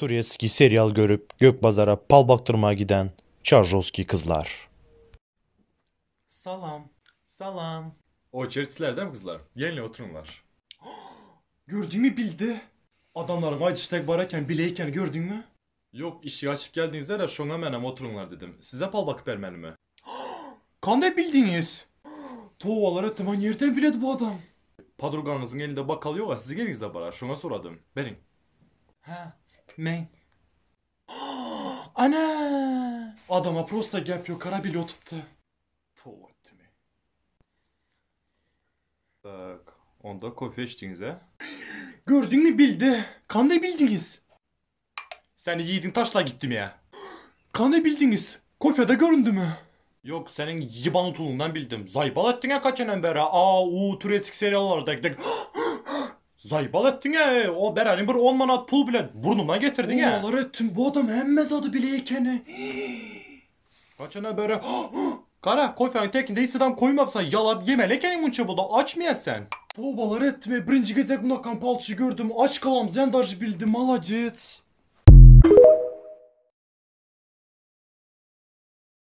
Turetski serial görüp Gökbazar'a pal baktırmaya giden Çarjovski kızlar. Salam. Salam. O içerisilerden kızlar. Yerine oturunlar. Gördün mü bildi? Adamların acıştak bararken bileyken gördün mü? Yok işi açıp geldiğinizde de şuna menem oturunlar dedim. Size pal bakıp vermeli mi? Kande bildiniz. Tovalara tıman yerden biledi bu adam. Padruganınızın elinde bakal yok ya sizin elinizde barar. Şuna soradım. Benim. Ha, men. Ana! Adama prosta yapıyor, kara bile oturttu. Tova etti mi? Tak. Onda kofi içtiniz he? Gördün mü bildi. Kande bildiniz. Seni yiğidin taşla gittim ya. Kande bildiniz. Kofede göründü mü? Yok senin yıban utulundan bildim. Zaybal ettin ya kaçenen beri. Aa Turetik seriyalarda gidek. Zaybal ettin ya. O berenin bir 10 manat pul bile burnuma getirdin ya. Oğlar ettim, bu adam hemmez adı bileyken. Kaçana beri. Kara kofenin tekinde hissedam koymapsan yalap yemeleken munça bu da açmayan sen. Tobalar etme. Birinci gezek buna kampalçı gördüm. Aç kalam zendarcı bildim alacet.